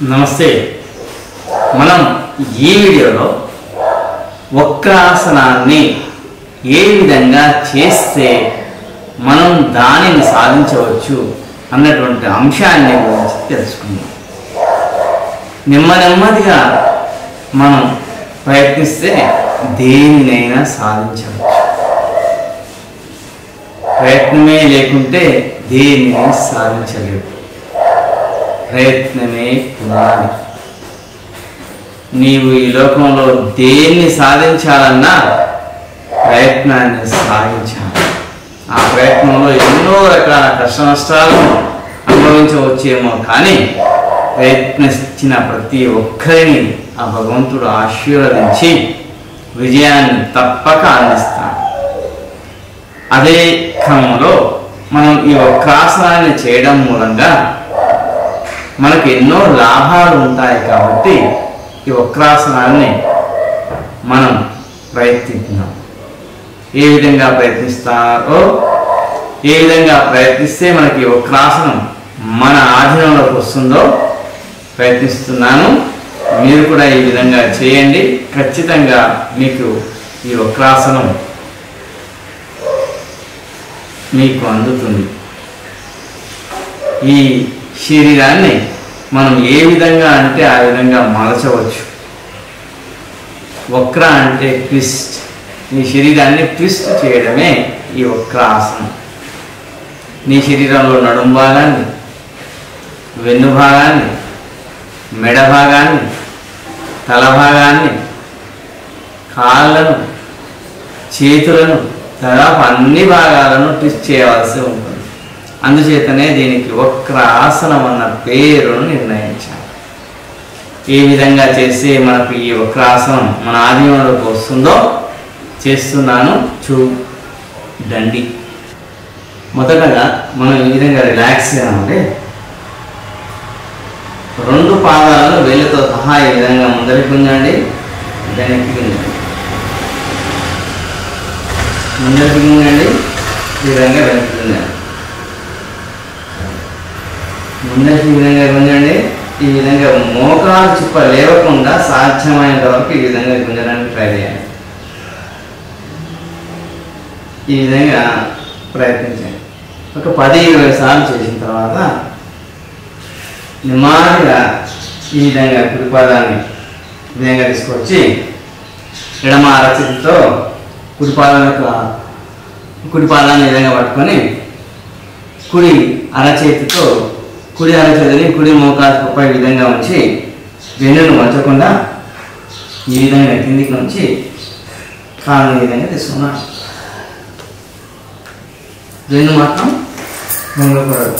నమస్తే. మనం ఈ వీడియోలో వక్రాసనాన్ని ఏ విధంగా చేస్తే మనం దానిని సాధించవచ్చు అన్నటువంటి అంశాన్ని గురించి తెలుసుకుందాం. నెమ్మదిగా మనం ప్రయత్నిస్తే దేనినైనా సాధించవచ్చు. ప్రయత్నమే లేకుంటే దేనిని సాధించలేవు. ప్రయత్నమే పునాది. నీవు ఈ లోకంలో దేన్ని సాధించాలన్నా ప్రయత్నాన్ని సాగించాలి. ఆ ప్రయత్నంలో ఎన్నో రకాల కష్ట నష్టాలను అనుభవించవచ్చేమో, కానీ ప్రయత్నించిన ప్రతి ఒక్కరిని ఆ భగవంతుడు ఆశీర్వదించి విజయాన్ని తప్పక అందిస్తాడు. అదే క్రమంలో మనం ఈ వక్రాసనాన్ని చేయడం మూలంగా మనకు ఎన్నో లాభాలు ఉంటాయి. కాబట్టి ఈ వక్రాసనాన్ని మనం ప్రయత్నిద్దాం. ఏ విధంగా ప్రయత్నిస్తారో, ఏ విధంగా ప్రయత్నిస్తే మనకి వక్రాసనం మన ఆధీనంలోకి వస్తుందో ప్రయత్నిస్తున్నాను. మీరు కూడా ఈ విధంగా చేయండి. ఖచ్చితంగా మీకు ఈ వక్రాసనం మీకు అందుతుంది. ఈ శరీరాన్ని మనం ఏ విధంగా అంటే ఆ విధంగా మలచవచ్చు. వక్ర అంటే ట్విస్ట్. నీ శరీరాన్ని ట్విస్ట్ చేయడమే ఈ వక్రాసనం. నీ శరీరంలో నడుం భాగాన్ని, వెన్ను భాగాన్ని, మెడ భాగాన్ని, తల భాగాన్ని, కాళ్ళను, చేతులను, దాదాపు అన్ని భాగాలను ట్విస్ట్ చేయవలసి ఉంటుంది. అందుచేతనే దీనికి వక్రాసనం అన్న పేరును నిర్ణయించాలి. ఏ విధంగా చేస్తే మనకు ఈ వక్రాసనం మన ఆధీనంలోకి వస్తుందో చేస్తున్నాను, చూడండి. మొదటగా మనం ఈ విధంగా రిలాక్స్ అంటే రెండు పాదాలను వేళ్ళతో సహా ఈ విధంగా ముందరికి గుంజండి, వెనక్కి గుంజండి, ముందరికి గుంజండి, ఈ విధంగా వెనక్కి గుంజండి, ముందరికి ఈ విధంగా గుంజండి. ఈ విధంగా మోకాలు చిప్ప లేవకుండా సాధ్యమైనంత వరకు ఈ విధంగా గుంజడానికి ట్రై చేయండి. ఈ విధంగా ప్రయత్నించండి. ఒక 10-20 సార్లు చేసిన తర్వాత నెమ్మదిగా ఈ విధంగా కుడి పాదాన్ని ఈ విధంగా తీసుకొచ్చి ఎడమ అరచేతితో కుడి పాదాన్ని ఈ విధంగా పట్టుకొని కుడి అరచేతితో కుడి అరచేతిని కుడి మోకాలుపై ఈ విధంగా ఉంచి వెన్నును వంచకుండా ఈ విధంగా కిందికి ఉంచి కాళ్ళను ఈ విధంగా తీసుకున్నాను. వెన్ను మాత్రం వంగకూడదు.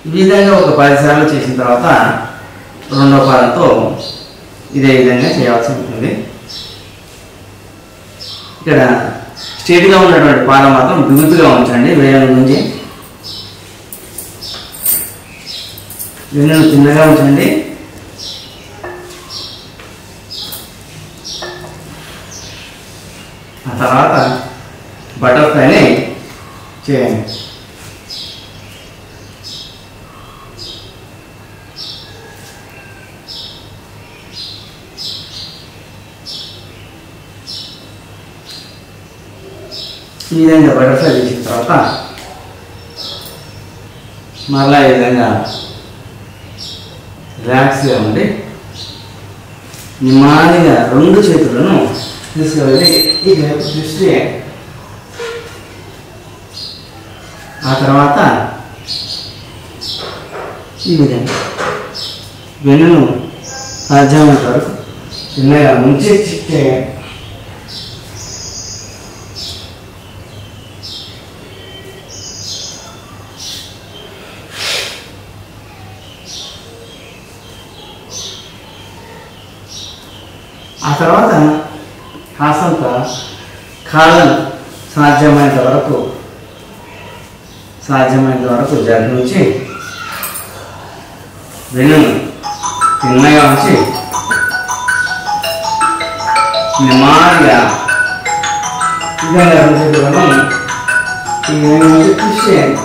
ఈ విధంగా ఒక 10 సార్లు చేసిన తర్వాత రెండో పాదంతో ఇదే విధంగా చేయాల్సి ఉంటుంది. ఇక్కడ స్ట్రేట్గా ఉన్నటువంటి పాదం మాత్రం బిగుతుగా ఉంచండి. వేళ్ళ నుంచి వెన్నును చిన్నగా ఉంచండి. ఆ తర్వాత బటర్ఫ్లైని చేయండి. ఈ విధంగా బటర్ఫ్లై చేసిన తర్వాత మళ్ళా ఈ విధంగా రిలాక్స్గా ఉండి నెమ్మదిగా రెండు చేతులను తీసుకువెళ్ళి ఈ వైపు ట్విస్ట్ చేయండి. ఆ తర్వాత ఈ విధంగా వెన్నును సాధ్యమైనంత వరకు చిన్నగా ముంచి చిక్ చేయండి. ఆ తర్వాత కాసంత కాళ్ళను సాధ్యమైనంత వరకు జరుగుంచి వెన్నును చిన్నగా ఉంచి నెమ్మదిగా ఈ విధంగా ట్విస్ట్ చేయండి.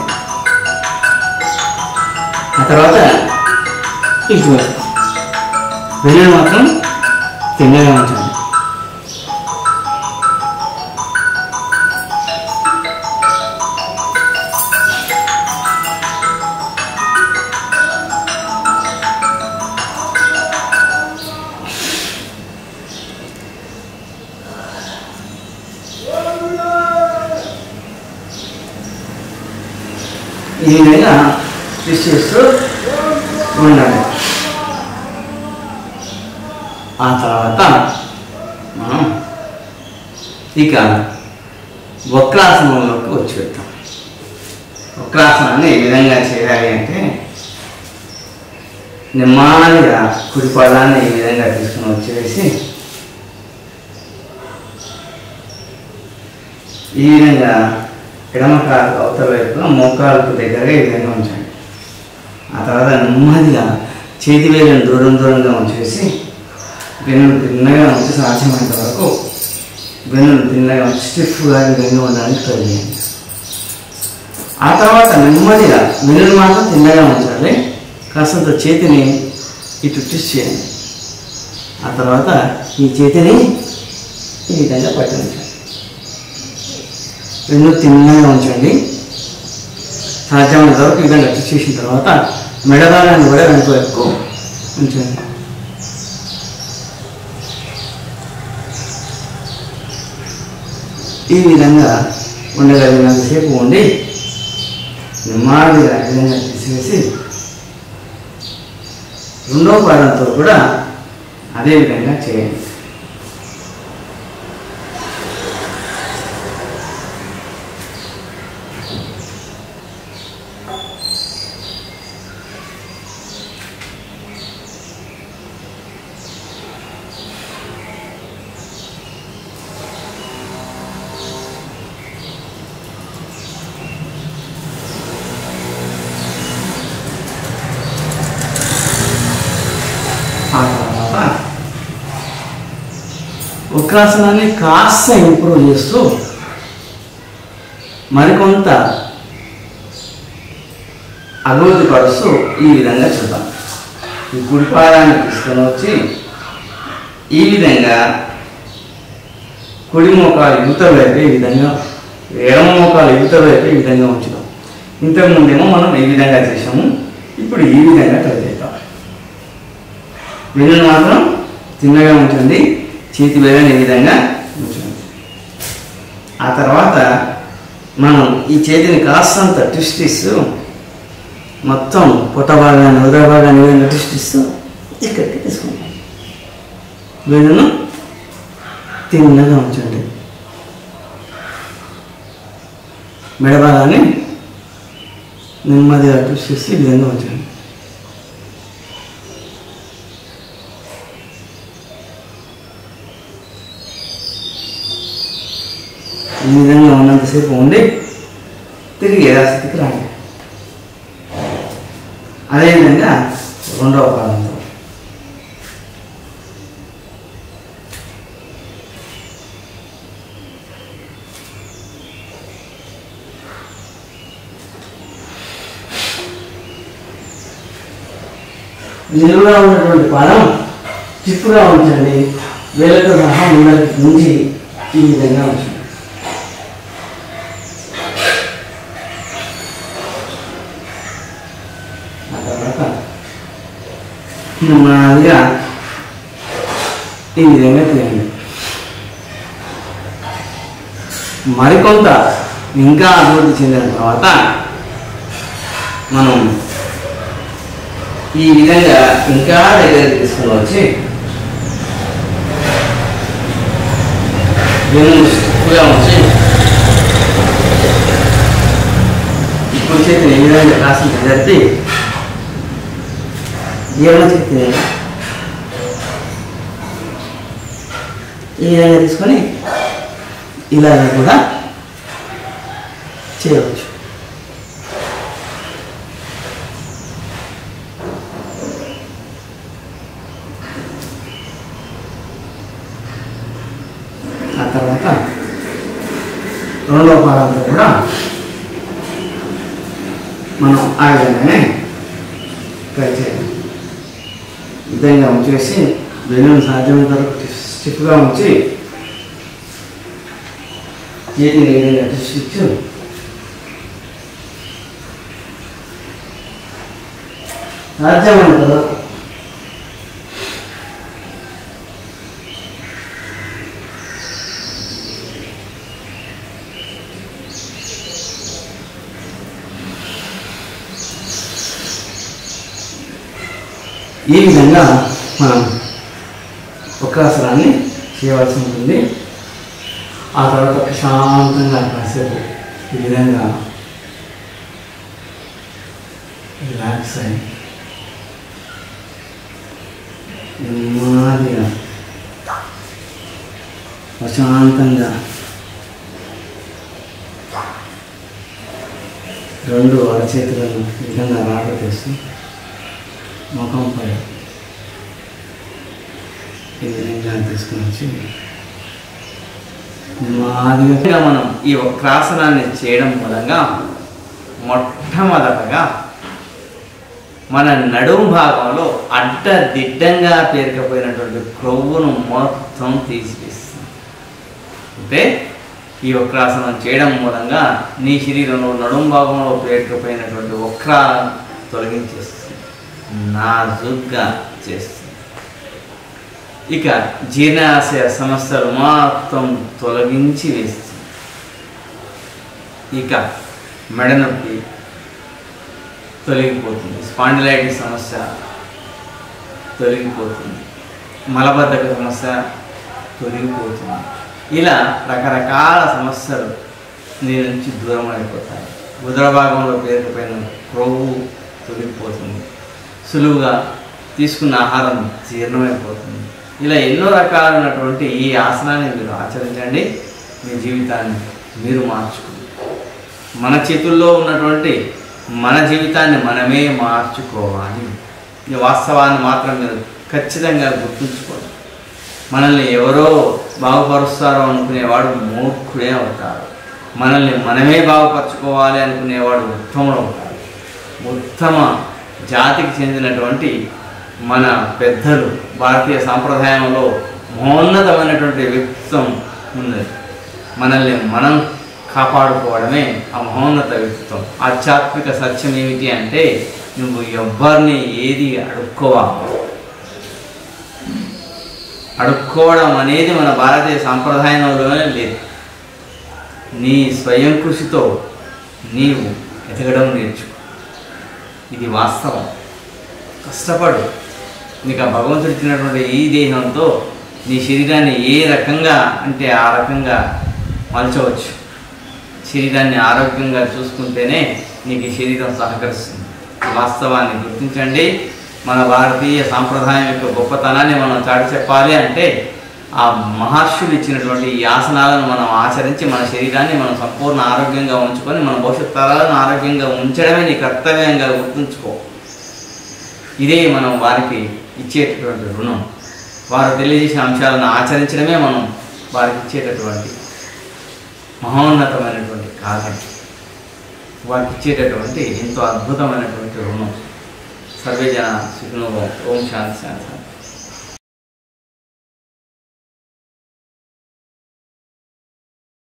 ఆ తర్వాత ఇటు వెన్నును మాత్రం తిన్నగా ఉంచండి. ఈ విధంగా ట్విస్ట్ చేస్తూ ఉండాలి. ఆ తర్వాత మనం ఇక వక్రాసనంలోకి వచ్చి వెళ్తాం. వక్రాసనాన్ని ఏ విధంగా చేయాలి అంటే నెమ్మదిగా కుడి పాదాన్ని ఈ విధంగా తీసుకుని వచ్చేసి ఈ విధంగా ఎడమ కాలు అవతల వైపున మోకాలకు దగ్గరగా ఈ విధంగా ఉంచండి. ఆ తర్వాత నెమ్మదిగా చేతి వేలను దూరంగా ఉంచేసి వెన్నును తిన్నగా ఉంచి సాధ్యమైనంత వరకు వెన్నును తిన్నగా ఉంచి స్టిఫ్గా ఈ విధంగా ఉండడానికి ట్రై చేయండి. ఆ తర్వాత నెమ్మదిగా వెన్నును మాత్రం తిన్నగా ఉంచాలి. కాస్తంత చేతిని ఇటు ట్విస్ట్ చేయండి. ఆ తర్వాత ఈ చేతిని ఈ విధంగా పట్టించండి. వెన్ను తిన్నగా ఉంచండి. సాధ్యమైనంత వరకు ఈ విధంగా ట్విస్ట్ చేసిన తర్వాత మెడభాగాన్ని కూడా వెనుక వైపుకు ఉంచండి. ఈ విధంగా ఉండగలిగినంతసేపు ఉండి నెమ్మదిగా ఈ విధంగా తీసివేసి రెండవ పాదంతో కూడా అదే విధంగా చేయండి. ఆ తర్వాత వక్రాసనాన్ని కాస్త ఇంప్రూవ్ చేస్తూ మరికొంత అభివృద్ధి పరుస్తూ ఈ విధంగా చూద్దాం. ఈ కుడి పాదాన్ని తీసుకొని వచ్చి ఈ విధంగా కుడి మోకాలు యువతల వైపు ఈ విధంగా, ఎడమ మోకాలు యువతల వైపు ఈ విధంగా ఉంచుదాం. ఇంతకుముందేమో మనం ఈ విధంగా చేసాము, ఇప్పుడు ఈ విధంగా ట్రై చేద్దాం. వెన్నును మాత్రం తిన్నగా ఉంచండి. చేతి వేలని ఈ విధంగా ఉంచండి. ఆ తర్వాత మనం ఈ చేతిని కాస్తంత ట్విస్ట్ ఇస్తూ మొత్తం పొట్ట భాగాన్ని ఉదర భాగాన్ని విధంగా ట్విస్ట్ ఇస్తూ ఇక్కడికి తీసుకుంటాం. వెన్నును తిన్నగా ఉంచండి. మెడ భాగాన్ని నెమ్మదిగా ట్విస్ట్ చేసి ఈ విధంగా ఉంచండి. ఈ విధంగా ఉన్నంతసేపు ఉండి తిరిగి యథాస్థితికి రాండి. అదేవిధంగా రెండవ పాదంతో నిలువుగా ఉన్నటువంటి పాదం చిప్పుగా ఉంచండి. వేలతో సహా ముందరికి ఉంచి ఈ విధంగా ఉంచండి. నెమ్మదిగా ఈ విధంగా తీయండి. మరికొంత ఇంకా అభివృద్ధి చెందిన తర్వాత మనం ఈ విధంగా ఇంకా దగ్గర తీసుకుని వచ్చి స్టిఫ్గా ఉంచి ఇప్పుడు చేతిని ఈ విధంగా కాస్త జరిపి ఎడమ చేతిని ఈ విధంగా తీసుకొని ఇలా కూడా చేయవచ్చు. ఆ తర్వాత రెండవ పాదంతో కూడా మనం ఆ విధంగానే స్టిఫ్గా చేయాలి. ఈ విధంగా ఉంచేసి వెన్నును సాధ్యమైనంత వరకు స్టిఫ్గా ఉంచి చేతిని ఈ విధంగా ట్విస్ట్ సాధ్యమైనంత వరకు ఈ విధంగా మనం వక్రాసనాన్ని చేయవలసి ఉంటుంది. ఆ తర్వాత ప్రశాంతంగా కాసేపు ఈ విధంగా రిలాక్స్ అయ్యి నెమ్మదిగా ప్రశాంతంగా రెండు అరచేతులను ఈ విధంగా రాట చేస్తూ ముఖంపై ఈ విధంగా తీసుకుని వచ్చి నెమ్మదిగా మనం ఈ వక్రాసనాన్ని చేయడం మూలంగా మొట్టమొదటగా మన నడుము భాగంలో అడ్డదిడ్డంగా పేరుకపోయినటువంటి క్రొవ్వును మొత్తం తీసివేస్తుంది. అంటే ఈ వక్రాసనం చేయడం మూలంగా నీ శరీరంలో నడుము భాగంలో పేరుకపోయినటువంటి వక్రాలను తొలగించేస్తుంది, నాజుగ్గా చేస్తుంది. ఇక జీర్ణాశయ సమస్యలు మొత్తం తొలగించి వేస్తుంది. ఇక మెడ నొప్పి తొలగిపోతుంది, స్పాండిలైటిస్ సమస్య తొలగిపోతుంది, మలబద్ధక సమస్య తొలగిపోతుంది. ఇలా రకరకాల సమస్యలు నీ నుంచి దూరం అయిపోతాయి. ఉదర భాగంలో పేరుకుపోయిన క్రొవ్వు తొలగిపోతుంది, సులువుగా తీసుకున్న ఆహారం జీర్ణమైపోతుంది. ఇలా ఎన్నో రకాలైనటువంటి ఈ ఆసనాన్ని మీరు ఆచరించండి. మీ జీవితాన్ని మీరు మార్చుకోండి. మన చేతుల్లో ఉన్నటువంటి మన జీవితాన్ని మనమే మార్చుకోవాలి. ఈ వాస్తవాన్ని మాత్రం మీరు ఖచ్చితంగా గుర్తుంచుకోండి. మనల్ని ఎవరో బాగుపరుస్తారో అనుకునేవాడు మూర్ఖుడే అవుతాడు. మనల్ని మనమే బాగుపరచుకోవాలి అనుకునేవాడు ఉత్తముడు అవుతాడు. ఉత్తమ జాతికి చెందినటువంటి మన పెద్దలు భారతీయ సాంప్రదాయంలో మహోన్నతమైనటువంటి వ్యక్తిత్వం ఉన్నది. మనల్ని మనం కాపాడుకోవడమే ఆ మహోన్నత వ్యక్తిత్వం. ఆధ్యాత్మిక సత్యం ఏమిటి అంటే నువ్వు ఎవ్వరిని ఏది అడుక్కోవడం అనేది మన భారతీయ సాంప్రదాయంలోనే లేదు. నీ స్వయం కృషితో నీవు ఎదగడం నేర్చుకో. ఇది వాస్తవం. కష్టపడు. నీకు ఆ భగవంతుడు ఇచ్చినటువంటి ఈ దేహంతో నీ శరీరాన్ని ఏ రకంగా అంటే ఆ రకంగా మలచవచ్చు. శరీరాన్ని ఆరోగ్యంగా చూసుకుంటేనే నీకు ఈ శరీరం సహకరిస్తుంది. వాస్తవాన్ని గుర్తించండి. మన భారతీయ సాంప్రదాయం యొక్క గొప్పతనాన్ని మనం చాటి చెప్పాలి అంటే ఆ మహర్షులు ఇచ్చినటువంటి ఈ ఆసనాలను మనం ఆచరించి మన శరీరాన్ని మనం సంపూర్ణ ఆరోగ్యంగా ఉంచుకొని మన భవిష్యత్ తరాలను ఆరోగ్యంగా ఉంచడమే నీ కర్తవ్యంగా గుర్తుంచుకో. ఇదే మనం వారికి ఇచ్చేటటువంటి రుణం. వారు తెలియజేసిన అంశాలను ఆచరించడమే మనం వారికి ఇచ్చేటటువంటి మహోన్నతమైనటువంటి కారణం. వారికి ఇచ్చేటటువంటి ఎంతో అద్భుతమైనటువంటి రుణం. సర్వే జన సుఖినో భవంతు. ఓం శాంతి శాంతి.